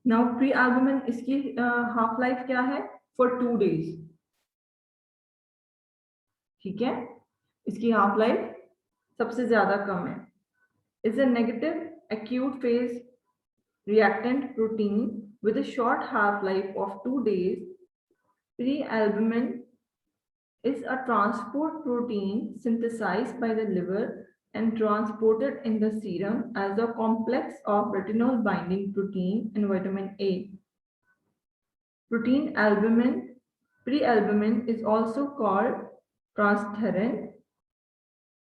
Now pre albumin, इसकी half life क्या है? For 2 days। ठीक है, इसकी हाफ लाइफ सबसे ज्यादा कम है। Is a negative acute phase reactant protein with a short half life of 2 days. Prealbumin is a transport protein synthesized by the liver and transported in the serum as a complex of retinol binding protein and vitamin A. Protein albumin, prealbumin is also called transferrin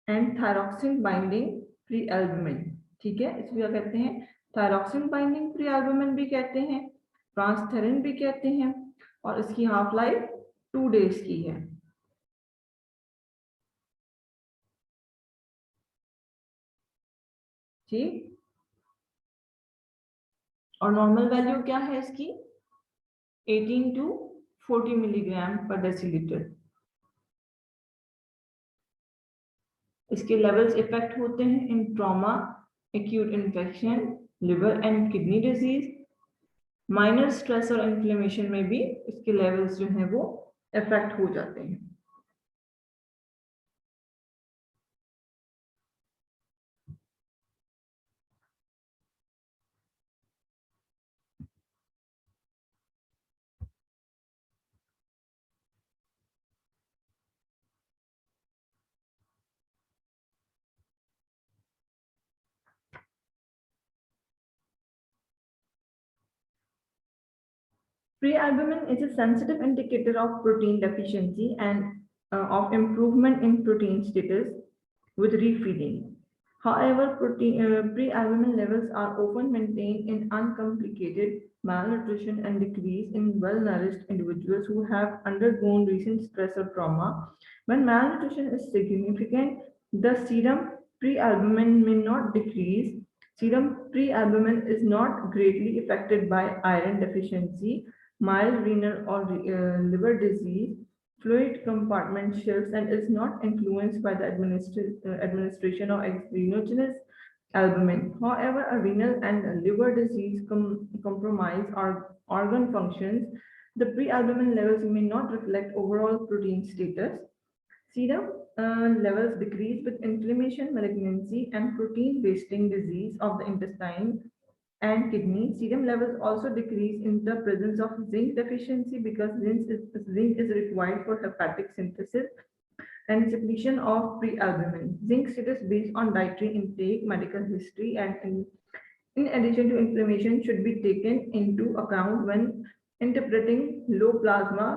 and thyroxine binding prealbumin। ठीक है, इसको क्या कहते हैं? Thyroxine binding प्रीएल्बुमिन भी कहते हैं, ट्रांसथेरिन भी कहते हैं, और इसकी हाफ लाइफ 2 days की है। ठीक, और नॉर्मल वैल्यू क्या है इसकी? 18 to 40 मिलीग्राम पर डेसीलीटर। इसके लेवल्स इफेक्ट होते हैं in trauma, acute infection, liver and kidney disease, minor stress और इन्फ्लेमेशन में भी इसके लेवल्स जो हैं वो इफेक्ट हो जाते हैं। Prealbumin is a sensitive indicator of protein deficiency and of improvement in protein status with refeeding. However, prealbumin levels are often maintained in uncomplicated malnutrition and decrease in well-nourished individuals who have undergone recent stress or trauma. When malnutrition is significant, the serum prealbumin may not decrease. Serum prealbumin is not greatly affected by iron deficiency, mild renal or liver disease, fluid compartment shifts, and is not influenced by the administration of exogenous albumin. However, a renal and liver disease compromise our organ functions. The prealbumin levels may not reflect overall protein status. Serum levels decrease with inflammation, malignancy, and protein wasting disease of the intestine and kidney. Serum levels also decrease in the presence of zinc deficiency because zinc is required for hepatic synthesis and secretion of prealbumin. Zinc status based on dietary intake, medical history, and in addition to inflammation should be taken into account when interpreting low plasma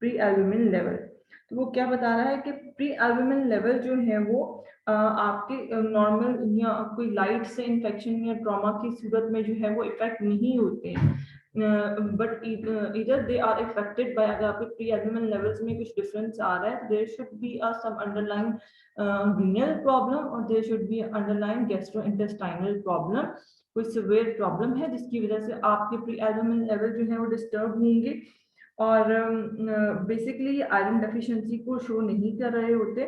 prealbumin level। तो वो क्या बता रहा है कि pre albumin level जो है वो आपके नॉर्मल या कोई लाइट से इन्फेक्शन या ट्रॉमा की सूरत में जो है वो इफेक्ट नहीं होते हैं, बट इधर दे आर इफेक्टेड बाय, अगर आपके प्री एल्बुमिन लेवल्स में कुछ डिफरेंस आ रहा है, there should be a some underline renal problem और there should be underline gastrointestinal problem, कोई सिवियर प्रॉब्लम है जिसकी वजह से आपके प्री एल्बुमिन लेवल जो है वो डिस्टर्ब होंगे। और बेसिकली आयरन डेफिशिएंसी को शो नहीं कर रहे होते,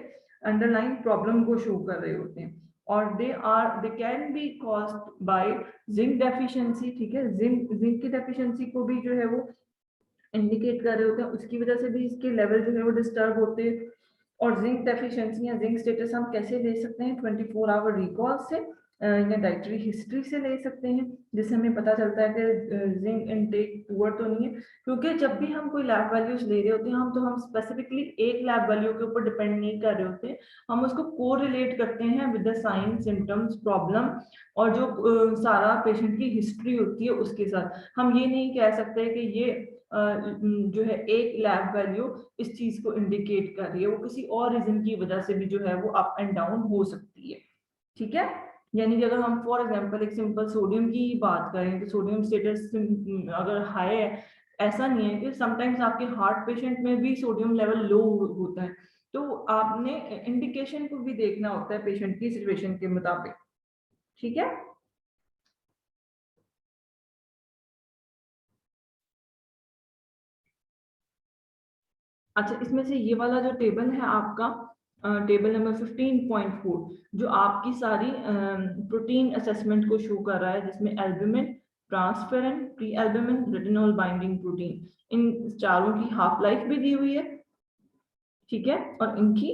अंडरलाइन प्रॉब्लम को शो कर रहे होते हैं, और they can be caused by zinc deficiency. ठीक है, जिंक की डेफिशिएंसी को भी जो है वो इंडिकेट कर रहे होते हैं, उसकी वजह से भी इसके लेवल जो है वो डिस्टर्ब होते हैं। और जिंक डेफिशिएंसी या जिंक स्टेटस हम कैसे ले सकते हैं? 24 आवर रिकॉल से या डाइटरी हिस्ट्री से ले सकते हैं, जिससे हमें पता चलता है कि जिंक इनटेक पुअर तो नहीं है, क्योंकि जब भी हम कोई लैब वैल्यूज ले रहे होते हैं हम स्पेसिफिकली एक लैब वैल्यू के ऊपर डिपेंड नहीं कर रहे होते, हम उसको कोरिलेट करते हैं with the sign, symptoms, problem और जो सारा पेशेंट की हिस्ट्री होती है उसके साथ। हम ये नहीं कह सकते कि ये जो है एक लैब वैल्यू इस चीज को इंडिकेट कर रही है, वो किसी और रीजन की वजह से भी जो है वो अप एंड डाउन हो सकती है। ठीक है, यानी कि अगर हम फॉर एग्जांपल एक सिंपल सोडियम की बात करें तो सोडियम स्टेटस अगर हाई है, ऐसा नहीं है कि समटाइम्स आपके हार्ट पेशेंट में भी सोडियम लेवल लो होता है, तो आपने इंडिकेशन को भी देखना होता है पेशेंट की सिचुएशन के मुताबिक। ठीक है, अच्छा, इसमें से ये वाला जो टेबल है आपका, टेबल नंबर 15.4, जो आपकी सारी प्रोटीन असेसमेंट को शो कर रहा है, जिसमें albumin, transferrin, pre albumin, retinol binding protein. इन चारों की हाफ लाइफ भी दी हुई है, ठीक है, और इनकी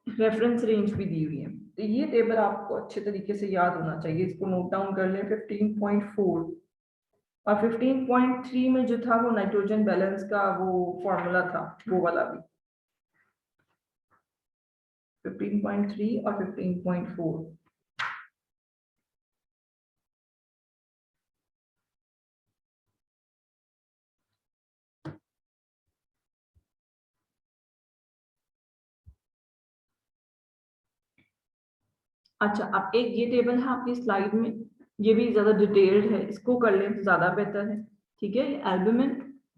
रेफरेंस रेंज भी दी हुई है। तो ये टेबल आपको अच्छे तरीके से याद होना चाहिए, इसको नोट डाउन कर लें। 15.4 और 15.3 में जो था वो नाइट्रोजन बैलेंस का वो फॉर्मूला था, वो वाला भी। 15.3 और 15.4। अच्छा, अब एक ये टेबल है आपकी स्लाइड में, ये भी ज्यादा डिटेल्ड है, इसको कर लें तो ज्यादा बेहतर है, ठीक है। ये एल्बुमिन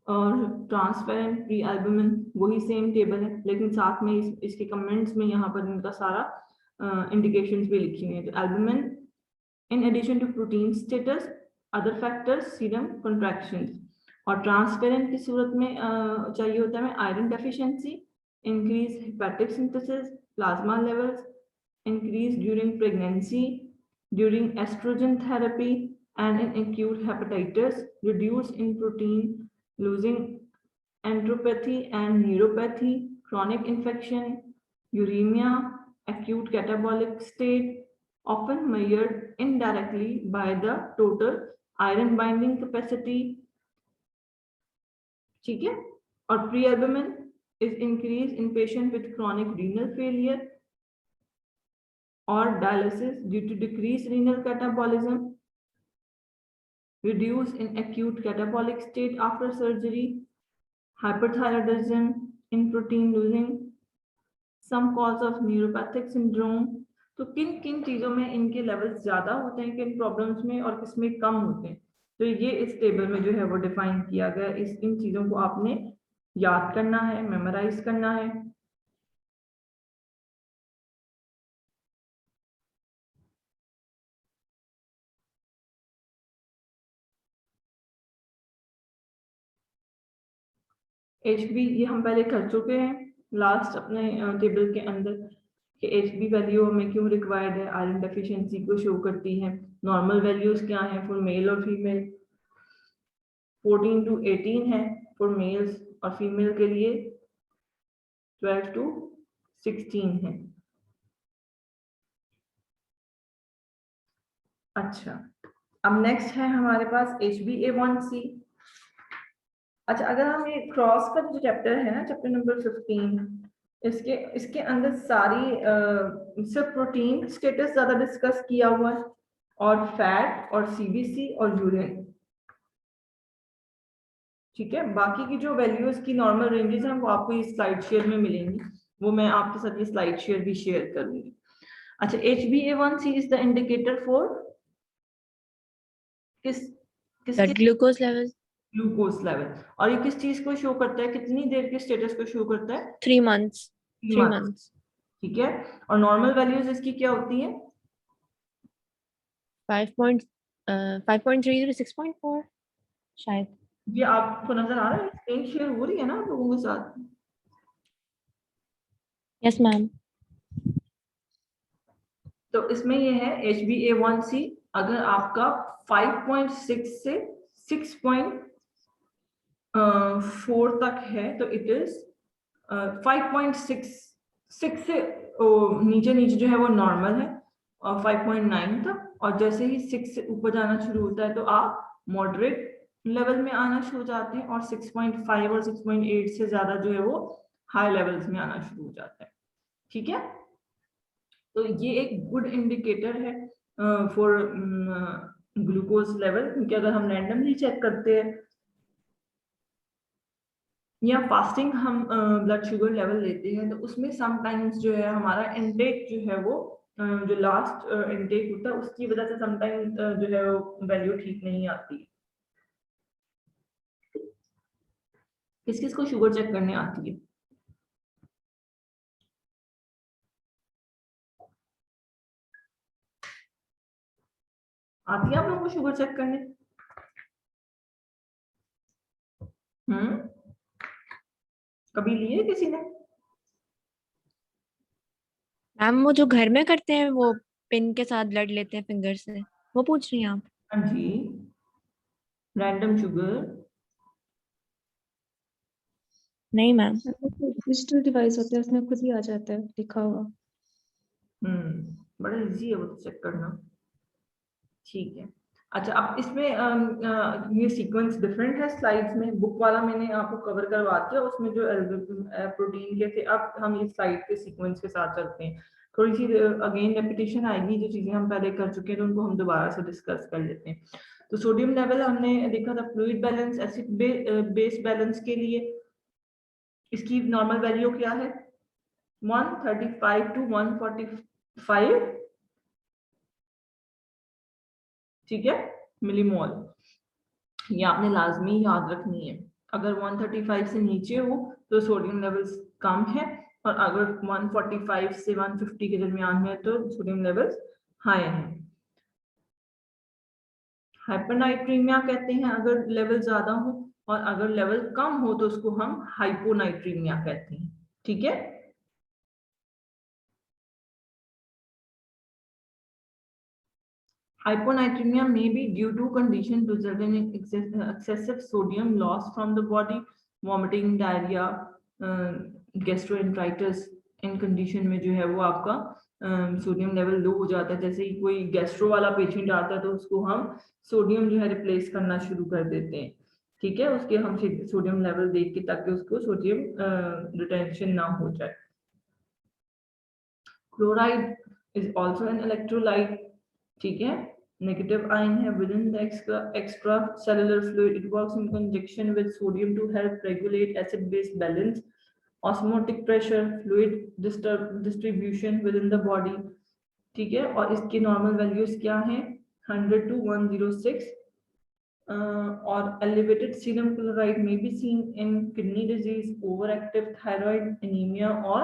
और ट्रांसपेरेंट, प्री एल्बुमिन वही सेम टेबल है, लेकिन साथ में इसके कमेंट्स में यहाँ पर इनका सारा इंडिकेशंस भी लिखी हुई है। तो albumin in addition to protein status, other factors, serum contractions. और ट्रांसपेरेंट की सूरत में चाहिए होता है iron deficiency, increase hepatic synthesis, plasma levels, increase during pregnancy, during estrogen therapy, and in acute hepatitis, reduce in protein losing enteropathy and neuropathy, chronic infection, uremia, acute catabolic state, often measured indirectly by the total iron binding capacity, ठीक है। और pre-albumin is increased in patient with chronic renal failure or dialysis due to decreased renal catabolism, reduce in acute catabolic state after surgery, hyperthyroidism in protein losing, some cause of neuropathic syndrome। तो किन किन चीजों में इनके levels ज्यादा होते हैं, किन प्रॉब्लम्स में, और किसमें कम होते हैं, तो ये इस टेबल में जो है वो डिफाइन किया गया। इन चीजों को आपने याद करना है, मेमोराइज करना है। HB ये हम पहले कर चुके हैं लास्ट अपने टेबल के अंदर, कि HB वैल्यू हमें क्यों रिक्वायर्ड है, आयरन डेफिशिएंसी को शो करती है। नॉर्मल वैल्यूज क्या है फॉर मेल और फीमेल, 14 to 18 है फॉर मेल्स, और फीमेल के लिए 12 to 16 है। अच्छा, अब नेक्स्ट है हमारे पास HbA1c। अच्छा, अगर हम ये क्रॉस का जो चैप्टर है ना, चैप्टर नंबर 15, इसके इसके अंदर सारी सिर्फ प्रोटीन स्टेटस ज्यादा डिस्कस किया हुआ है, और फैट और सीबीसी और यूरिन, ठीक है। बाकी की जो वैल्यूज की नॉर्मल रेंजेस हैं वो आपको इस स्लाइड शेयर में मिलेंगी, वो मैं आपके साथ ये स्लाइड शेयर भी शेयर करूंगी। अच्छा, HbA1c is the indicator for किस किसके, ग्लूकोज लेवल, ग्लूकोज लेवल। और ये किस चीज को शो करता है, कितनी देर के स्टेटस को शो करता है, 3 months, 3 months, months, ठीक है। और नॉर्मल वैल्यूज इसकी क्या होती है, 5.3 to 6.4 शायद। ये आपको नजर आ रहा है, स्क्रीन शेयर हो रही है ना आप लोगों के साथ। Yes ma'am. तो इसमें ये है HbA1c, अगर आपका 5.6 से 6.4 तक है तो इट इज 5.6 से नीचे नीचे जो है वो नॉर्मल है, और 5.9 तक, और जैसे ही 6 से ऊपर जाना शुरू होता है तो आप मॉडरेट लेवल में आना शुरू हो जाते हैं, और 6.5 और 6.8 से ज्यादा जो है वो हाई लेवल्स में आना शुरू हो जाता है, ठीक है। तो ये एक गुड इंडिकेटर है फॉर ग्लूकोज लेवल, क्योंकि अगर हम रैंडमली चेक करते हैं या फास्टिंग हम ब्लड शुगर लेवल लेते हैं, तो उसमें समटाइम्स जो है हमारा इनटेक जो है वो जो लास्ट इनटेक होता है उसकी वजह से समटाइम्स जो है वो वैल्यू ठीक नहीं आती। किस किस को शुगर चेक करने आती है, आती है आप लोगों को शुगर चेक करने? कभी लिए किसी ने? मैम वो जो घर में करते हैं वो पिन के साथ ब्लड लेते हैं फिंगर से, वो पूछ रही हैं आप? हाँ जी। Random sugar? नहीं मैम। डिजिटल डिवाइस होता है, उसमें खुद ही आ जाता है लिखा हुआ। बड़ा इजी है वो तो चेक करना। ठीक है। अच्छा, अब इसमें ये सीक्वेंस डिफरेंट है स्लाइड्स में। बुक वाला मैंने आपको कवर करवा दिया, उसमें जो प्रोटीन के थे। अब हम इस स्लाइड के सीक्वेंस के साथ चलते हैं। थोड़ी सी अगेन रेपिटेशन आएगी, जो चीजें हम पहले कर चुके हैं तो उनको हम दोबारा से डिस्कस कर लेते हैं। तो सोडियम लेवल हमने देखा था, fluid balance, acid base balance के लिए इसकी नॉर्मल वैल्यू क्या है? 135 to 145, ठीक है, मिलीमोल। ये आपने लाजमी याद रखनी है। अगर 135 से नीचे हो तो सोडियम लेवल्स कम है, और अगर 145 से 150 के दरमियान में तो सोडियम लेवल्स हाई हैं। हाइपरनाइट्रीमिया कहते हैं अगर लेवल ज्यादा हो, और अगर लेवल कम हो तो उसको हम हाइपोनाइट्रीमिया कहते हैं। ठीक है। Hyponatremia may be due to condition resulting in excessive sodium loss from the body, vomiting, diarrhea, gastroenteritis। In condition में जो है वो आपका सोडियम लेवल लो हो जाता है। जैसे ही कोई गैस्ट्रो वाला पेशेंट आता है तो उसको हम सोडियम जो है रिप्लेस करना शुरू कर देते हैं। ठीक है, उसके हम सोडियम लेवल देख के, ताकि उसको सोडियम रिटेंशन ना हो जाए। Chloride is also an electrolyte. ठीक है, negative ion है within the extracellular fluid. It works in conjunction with sodium to help regulate acid-base balance, osmotic pressure, fluid distribution within the body. ठीक है, और इसकी नॉर्मल वैल्यूज क्या है? 100 to 106। और elevated serum chloride may be seen in kidney disease, overactive thyroid, anemia, or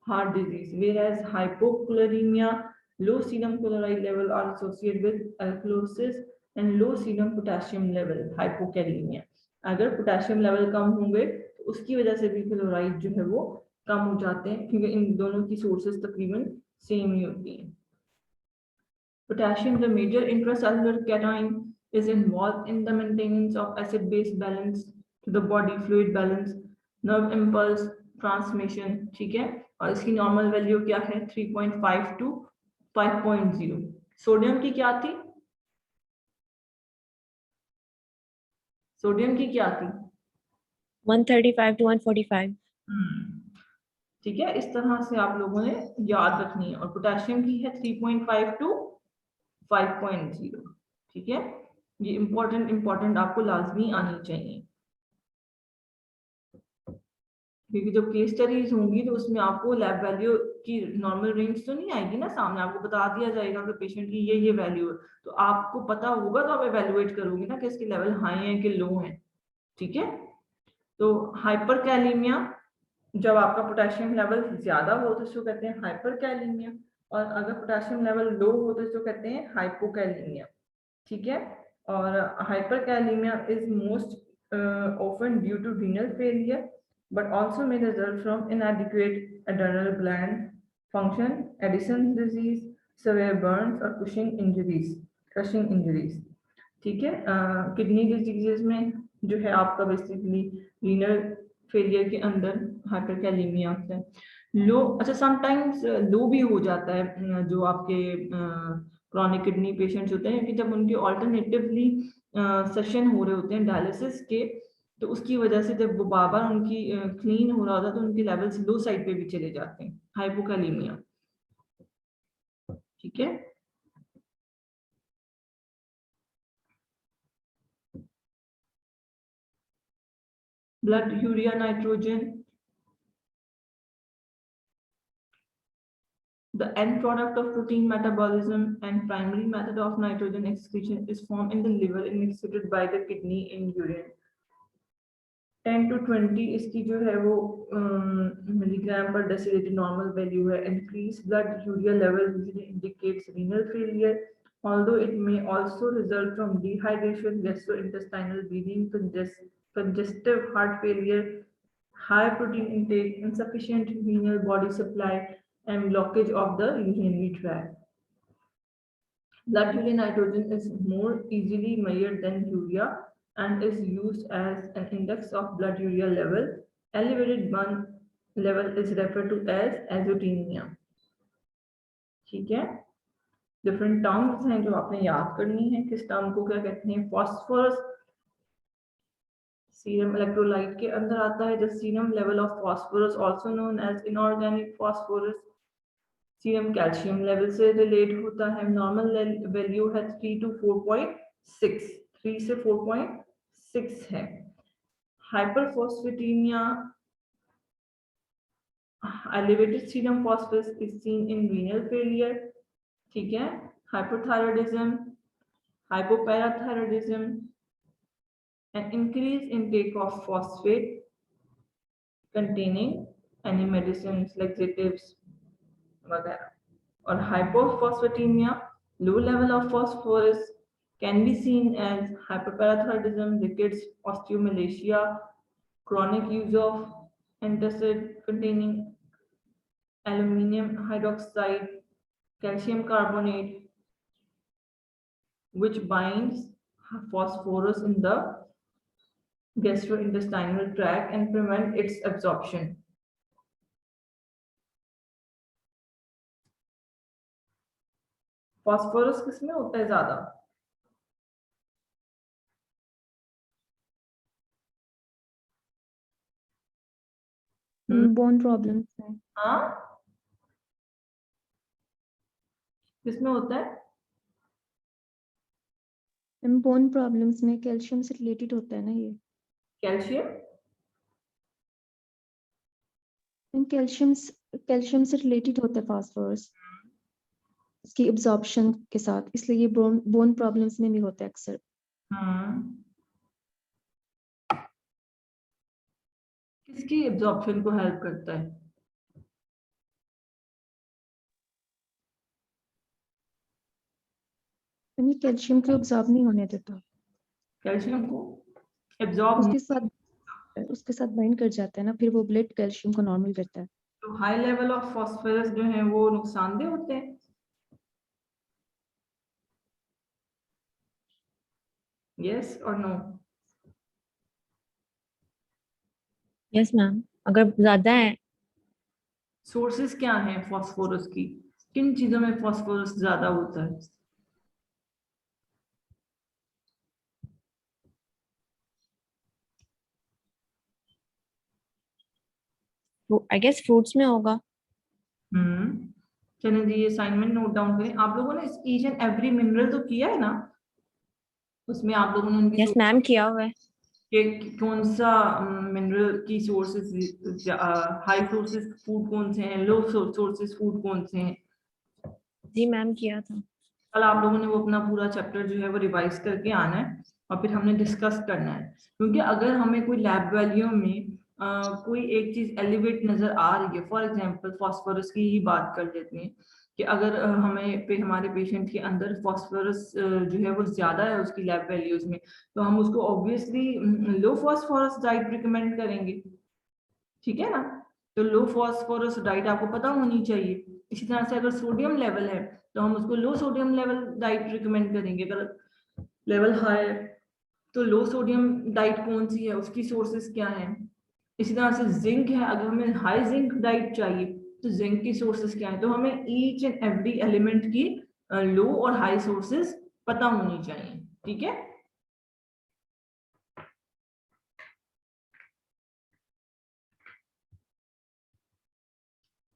heart disease, whereas hypochloremia, low serum chloride level are associated with alkalosis and low serum potassium level, hypokalemia। अगर potassium level कम होंगे तो उसकी वजह से भी chloride जो है वो कम हो जाते हैं, क्योंकि इन दोनों की सोर्सेस तकरीबन सेम ही होती हैं। Potassium, the major intracellular cation, is involved in the maintenance of acid-base balance to the body, fluid balance, nerve impulse transmission। ठीक है, और इसकी नॉर्मल वैल्यू क्या है? 3.5 to 5.0। सोडियम की क्या थी? सोडियम की क्या थी? 135 to 145। ठीक है, इस तरह से आप लोगों ने याद रखनी है। और पोटेशियम की है 3.5 to 5.0। ठीक है, ये इंपॉर्टेंट आपको लाजमी आनी चाहिए, क्योंकि जब केस स्टडीज होंगी तो उसमें आपको लैब वैल्यू की नॉर्मल रेंज तो नहीं आएगी ना सामने, आपको बता दिया जाएगा कि पेशेंट की ये वैल्यू है, तो आपको पता होगा, तो आप एवेलुएट करोगे ना कि इसके लेवल हाई है कि लो है। ठीक है, तो हाइपरकैलेमिया, जब आपका पोटेशियम लेवल ज्यादा हो तो इसको कहते हैं हाइपरकैलेमिया, और अगर पोटेशियम लेवल लो हो तो इसको कहते हैं हाइपोकैलेमिया। ठीक है, और hyperkalemia is most often due to renal failure, but also may result from inadequate adrenal gland function, Addison's disease, severe burns, और crushing injuries। ठीक है, किडनी डिजीजेस में जो है आपका बेसिकली रीनल फेलियर के अंदर हाइपरकैलेमिया होता है। लो, अच्छा, समटाइम्स लो भी हो जाता है जो आपके क्रॉनिक किडनी पेशेंट्स होते हैं कि जब उनके ऑल्टरनेटिवली सेशन हो रहे होते हैं डायलिसिस के, तो उसकी वजह से जब वो बार बार उनकी क्लीन हो रहा होता है तो उनके लेवल्स लो साइड पे भी चले जाते हैं, हाइपोकैलेमिया। ठीक है, blood urea nitrogen, the end product of protein metabolism and primary method of nitrogen excretion is formed in the liver and excreted by the kidney in urine। 10 to 20 इसकी जो है वो मिलीग्राम पर डेसिलिटर नॉर्मल वैल्यू है। Increased blood urea level usually indicates renal failure, although it may also result from dehydration, gastrointestinal bleeding, congestive heart failure, high protein intake, insufficient renal body supply, and blockage of the urinary tract। Blood urea nitrogen is more easily measured than urea and is used as an index of blood urea level. Elevated one level is referred to as azotemia. ठीक है, different terms हैं जो आपने याद करनी है। किस term को क्या कहते हैं? फॉस्फोरस सीरम इलेक्ट्रोलाइट के अंदर आता है। The serum level of phosphorus also known as inorganic phosphorus. Serum calcium level से रिलेट होता है। नॉर्मल वैल्यू है 3 to 4.6, 3 से 4.6 है। Hyperphosphataemia, elevated serum phosphorus is seen in renal failure, ठीक है, hypothyroidism, hypoparathyroidism, and increased intake of phosphate containing any medicines, laxatives वगैरह। और hypophosphatemia, low level of phosphorus can be seen as hyperparathyroidism, rickets, osteomalacia, chronic use of antacid containing aluminum hydroxide, calcium carbonate, which binds phosphorus in the gastrointestinal tract and prevent its absorption. Phosphorus किसमें होता है ज्यादा? Bone problems में। हाँ, किसमें होता है? Bone problems में कैल्शियम से रिलेटेड होता है ना ये। कैल्शियम कैल्शियम से रिलेटेड होता है फास्फोरस, इसकी एब्जॉर्प्शन के साथ, इसलिए ये बोन प्रॉब्लम्स में भी होता है अक्सर। किसकी एब्जॉर्प्शन को हेल्प करता है? ये कैल्शियम को एब्जॉर्ब नहीं होने देता, कैल्शियम को एब्जॉर्ब उसके साथ बाइंड कर जाता है ना, फिर वो ब्लड कैल्शियम को नॉर्मल करता है। तो हाई लेवल ऑफ फॉस्फोरस जो है वो नुकसानदेह होते हैं। यस और नो? यस मैम, अगर ज्यादा है। सोर्सेस क्या हैं फॉस्फोरस की? किन चीजों में फॉस्फोरस ज्यादा होता है? आई गेस फ्रूट्स में होगा। चलिए जी, ये असाइनमेंट नोट डाउन करें। आप लोगों ने ईच एंड एवरी मिनरल तो किया है ना? उसमें आप लोगों ने उनकी यस मैम, किया हुआ है। कि कौन सा मिनरल की सोर्सेज, हाई सोर्सेज फूड कौन से हैं, लो सोर्सेज फूड कौन से हैं? जी मैम, किया था। कल आप लोगों ने वो अपना पूरा चैप्टर जो है वो रिवाइज करके आना है और फिर हमने डिस्कस करना है। क्योंकि अगर हमें कोई लैब वैल्यू में कोई एक चीज एलिवेट नजर आ रही है, फॉर एग्जांपल फॉस्फोरस की ही बात कर लेते हैं कि अगर हमारे पेशेंट के अंदर फॉस्फोरस जो है वो ज्यादा है उसकी लैब वैल्यूज में, तो हम उसको ऑब्वियसली लो फॉस्फोरस डाइट रिकमेंड करेंगे, ठीक है ना? तो लो फॉस्फोरस डाइट आपको पता होनी चाहिए। इसी तरह से अगर सोडियम लेवल है तो हम उसको लो सोडियम लेवल डाइट रिकमेंड करेंगे। अगर लेवल हाई है तो लो सोडियम डाइट कौन सी है, उसकी सोर्सेस क्या है। इसी तरह से जिंक है, अगर हमें हाई जिंक डाइट चाहिए तो जिंक की सोर्सेस क्या है। तो हमें ईच एंड एवरी एलिमेंट की लो और हाई सोर्सेस पता होनी चाहिए, ठीक है?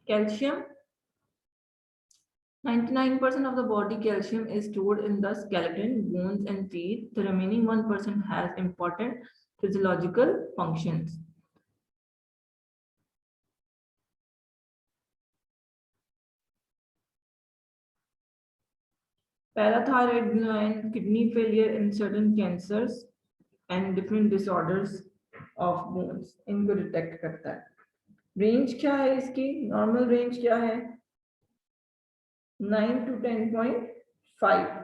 Calcium, 99% of the body calcium is stored in the skeleton, bones and teeth. The remaining 1% has important physiological functions. Parathyroid gland, kidney failure in certain cancers and different disorders of bones, इनको detect करता है। Range क्या है इसकी? Normal range क्या है? 9 to 10.5।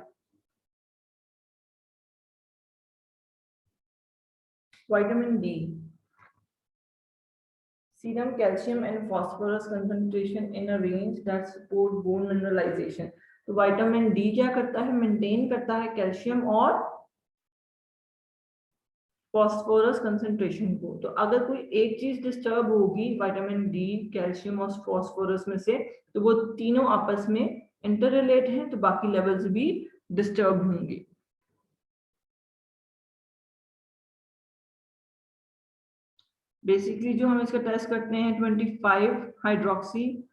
Vitamin D, serum calcium and phosphorus concentration in a range that support bone mineralization। तो vitamin D क्या करता है? मेंटेन करता है कैल्शियम और फॉस्फोरस कंसंट्रेशन को। तो अगर कोई एक चीज डिस्टर्ब होगी विटामिन डी, कैल्शियम और फॉस्फोरस में से, तो वो तीनों आपस में इंटर रिलेट हैं, तो बाकी लेवल्स भी डिस्टर्ब होंगे। बेसिकली जो हम इसका टेस्ट करते हैं 25 हाइड्रोक्सी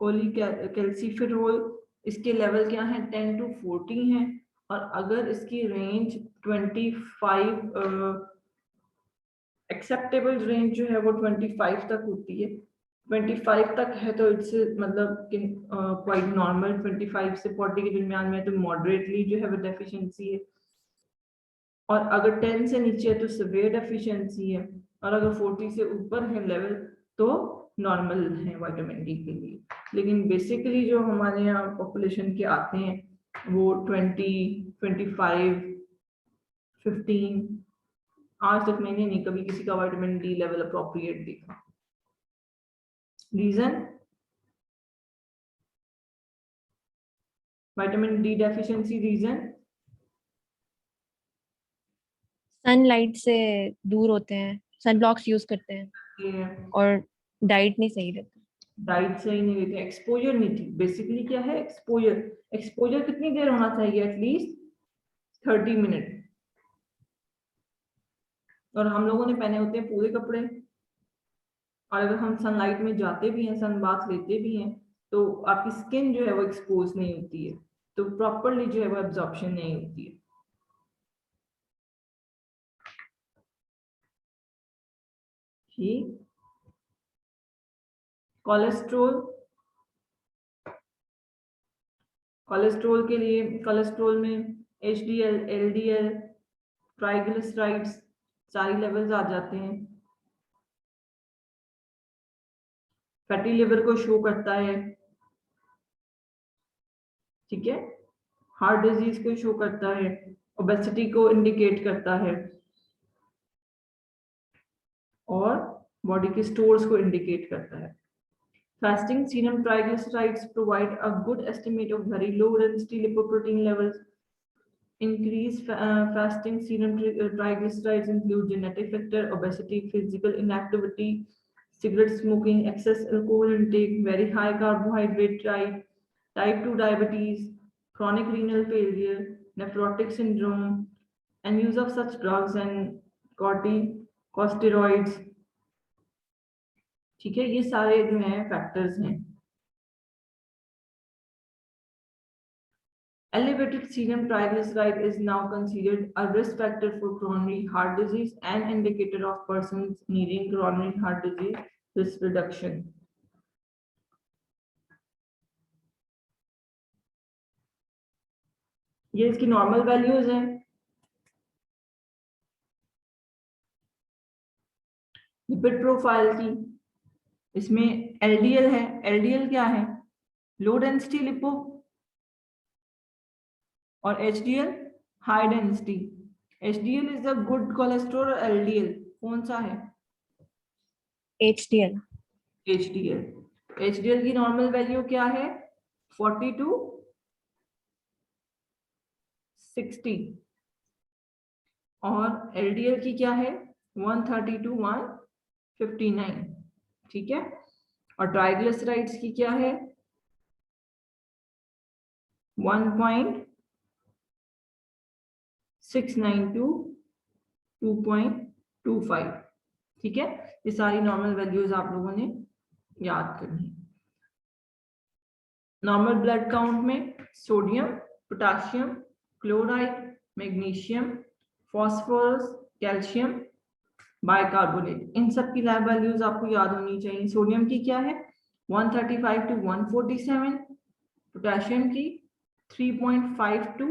कैल्सिफेरॉल, इसके लेवल क्या है 10 to 14 है। और अगर इसकी रेंज 25 एक्सेप्टेबल रेंज जो है वो 25 तक होती है, 25 तक है तो इट्स मतलब क्वाइट नॉर्मल, 25 से 40 के दरमियान में तो मॉडरेटली जो है वो डेफिशिएंसी है, और अगर 10 से नीचे है तो सिवियर डेफिशिएंसी है, और अगर 40 से ऊपर है लेवल तो नॉर्मल है विटामिन डी के लिए। लेकिन बेसिकली जो हमारे यहाँ पॉपुलेशन के आते हैं वो 20, 25, 15, आज तक मैंने नहीं कभी किसी का विटामिन डी लेवल अप्रोप्रिएट देखा। Reason, vitamin D deficiency reason, sunlight से दूर होते हैं, सन ब्लॉक्स यूज करते हैं, और डाइट नहीं सही रहती। डाइट सही नहीं लेते, एक्सपोजर नहीं थी। बेसिकली क्या है एक्सपोजर, एक्सपोजर कितनी देर होना चाहिए, एटलीस्ट 30 मिनट। और हम लोगों ने पहने होते हैं पूरे कपड़े, और अगर हम सनलाइट में जाते भी हैं, सन बाथ लेते भी हैं, तो आपकी स्किन जो है वो एक्सपोज नहीं होती है, तो प्रॉपरली जो है वो एब्जॉर्प्शन नहीं होती है। ठीक, कोलेस्ट्रोल, कोलेस्ट्रोल के लिए कोलेस्ट्रोल में HDL, LDL, ट्राइग्लिसराइड्स सारी लेवल्स आ जाते हैं। फैटी लिवर को शो करता है, ठीक है, हार्ट डिजीज को शो करता है, ओबेसिटी को इंडिकेट करता है, और बॉडी के स्टोर्स को इंडिकेट करता है। Fasting serum triglycerides provide a good estimate of very low density lipoprotein levels. Increased fasting serum triglycerides include genetic factor, obesity, physical inactivity, cigarette smoking, excess alcohol intake, very high carbohydrate diet, type 2 diabetes, chronic renal failure, nephrotic syndrome, and use of such drugs and corticosteroids। ठीक है, ये सारे जो हैं factors हैं। Elevated serum triglyceride is now considered a risk factor for coronary heart disease and indicator of persons needing coronary heart disease risk reduction. ये इसकी normal values हैं। लिपिड प्रोफाइल की, इसमें LDL है, LDL क्या है, लो डेंसिटी लिपो, और HDL high density. HDL is the good cholesterol, और LDL कौन सा है, HDL। HDL की नॉर्मल वैल्यू क्या है 40 to 60, और LDL की क्या है 130 to 159, ठीक है। और ट्राइग्लिसराइड्स की क्या है 1.692 to 2.25, ठीक है। ये सारी नॉर्मल वैल्यूज आप लोगों ने याद करनी। नॉर्मल ब्लड काउंट में sodium, potassium, chloride, magnesium, phosphorus, calcium, bicarbonate, इन सब की लैब वैल्यूज आपको याद होनी चाहिए। सोडियम की क्या है 135 to 147, पोटेशियम की 3.5 to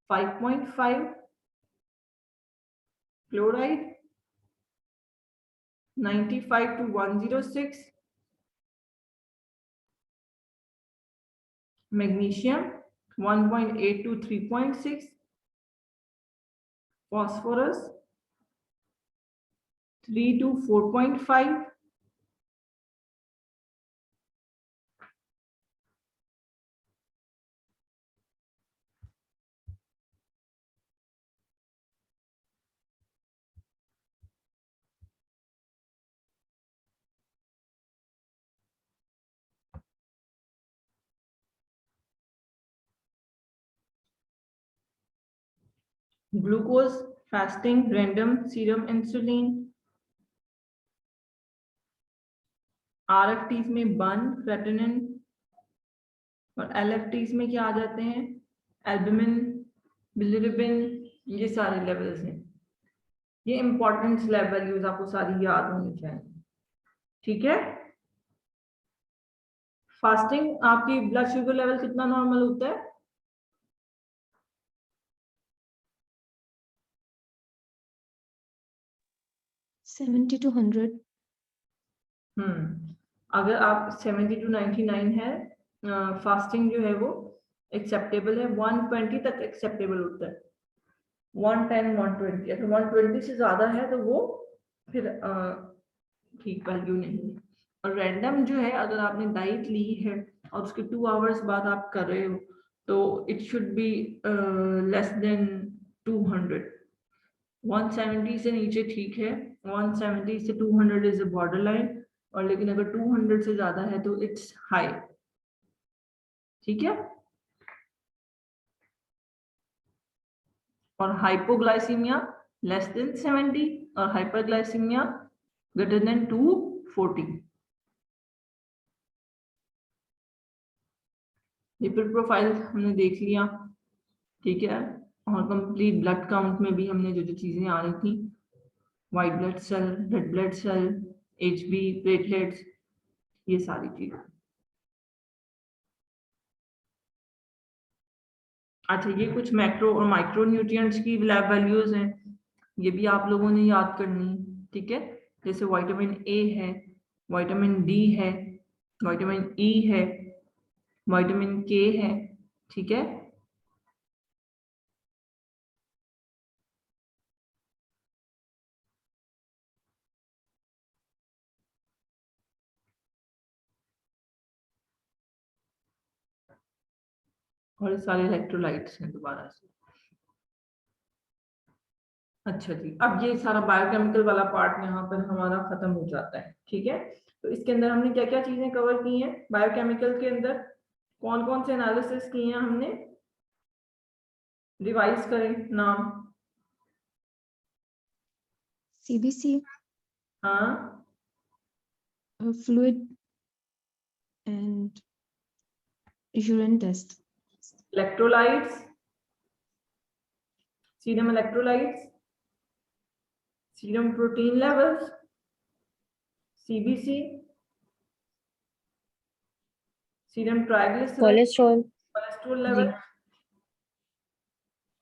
5.5, chloride 95 to 106, magnesium 1.8 to 3.6, phosphorus 3 to 4.5, glucose, fasting, random, serum insulin. RFTs में बर्न, क्रेटिनिन, और LFTs में क्या आ जाते हैं, एल्बुमिन, बिलिरुबिन, ये सारे लेवल्स हैं। ये इंपॉर्टेंट स्लैब वैल्यूज आपको सारी याद होनी चाहिए, ठीक है। फास्टिंग आपकी ब्लड शुगर लेवल कितना नॉर्मल होता है? Seventy two 100। अगर आप 70 to 99 है, फास्टिंग जो है वो एक्सेप्टेबल है। 120 तक एक्सेप्टेबल होता है, 110 120। अगर 120 से ज्यादा है तो वो फिर ठीक वैल्यू नहीं है। और रैंडम जो है, अगर आपने डाइट ली है और उसके 2 आवर्स बाद आप कर रहे हो तो it should be less than 200। 170 से नीचे ठीक है, 170 से 200 इज अ बॉर्डर लाइन, और लेकिन अगर 200 से ज्यादा है तो इट्स हाई, ठीक है। और हाइपोग्लाइसीमिया लेस देन 70 और hyperglycaemia greater than 240। Lipid profile हमने देख लिया, ठीक है। और कंप्लीट ब्लड काउंट में भी हमने जो जो चीजें आ रही थी, white blood cell, red blood cell, HB, platelets, ये सारी चीजें। अच्छा, ये कुछ मैक्रो और माइक्रो न्यूट्रिएंट्स की लैब वैल्यूज हैं, ये भी आप लोगों ने याद करनी, ठीक है। जैसे विटामिन A है, विटामिन D है, विटामिन E है, विटामिन K है, ठीक है। और ये सारे इलेक्ट्रोलाइट्स हैं दोबारा से। अच्छा जी, अब ये सारा बायोकेमिकल वाला पार्ट यहाँ पर हमारा खत्म हो जाता है, ठीक है। तो इसके अंदर हमने क्या क्या चीजें कवर की हैं बायोकेमिकल के अंदर, कौन कौन से एनालिसिस किए हैं हमने, रिवाइज करें नाम। CBC, हाँ, fluid and urine test. Electrolytes, serum electrolytes, serum protein levels, CBC, serum triglyceride, cholesterol cholesterol जी, लेवल,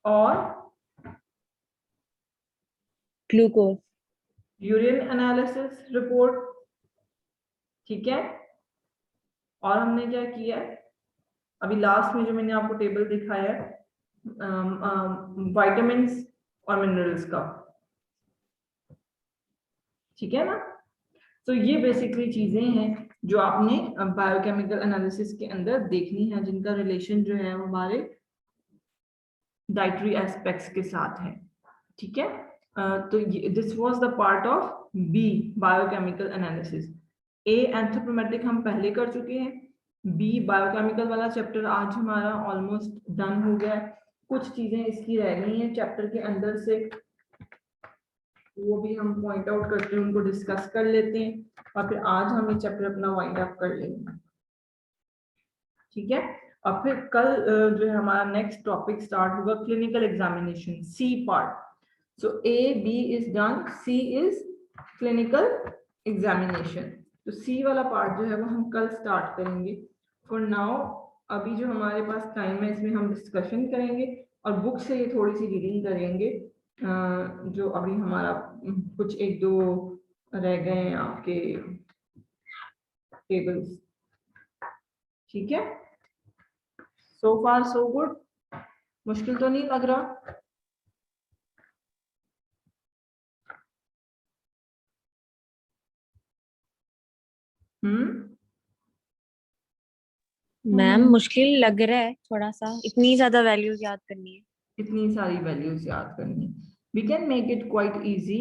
और ग्लूकोज। यूरिन एनालिसिस रिपोर्ट, ठीक है। और हमने क्या किया है, अभी लास्ट में जो मैंने आपको टेबल दिखाया है विटामिन्स और मिनरल्स का, ठीक है ना। तो ये बेसिकली चीजें हैं जो आपने बायोकेमिकल एनालिसिस के अंदर देखनी है, जिनका रिलेशन जो है वो हमारे डाइटरी एस्पेक्ट्स के साथ है, ठीक है। तो this was the part of B, biochemical analysis. A anthropometric हम पहले कर चुके हैं, बी बायोकेमिकल वाला चैप्टर आज हमारा ऑलमोस्ट डन हो गया है। कुछ चीजें इसकी रह गई हैं चैप्टर के अंदर से, वो भी हम पॉइंट आउट करते हैं, उनको डिस्कस कर लेते हैं और फिर आज हम ये चैप्टर अपना वाइंड अप कर लेंगे, ठीक है। और फिर कल जो है हमारा नेक्स्ट टॉपिक स्टार्ट होगा, clinical examination, C part. So A, B is done, C is clinical examination. तो C वाला पार्ट जो है वो हम कल स्टार्ट करेंगे। फॉर नाउ अभी जो हमारे पास टाइम है इसमें हम डिस्कशन करेंगे और बुक से ये थोड़ी सी रीडिंग करेंगे, जो अभी हमारा कुछ एक दो रह गए हैं आपके टेबल्स, ठीक है। सो फार सो गुड, मुश्किल तो नहीं लग रहा? मैम मुश्किल लग रहा है थोड़ा सा, इतनी ज्यादा वैल्यूज याद करनी है। इतनी सारी वैल्यूज याद करनी, we can make it quite easy.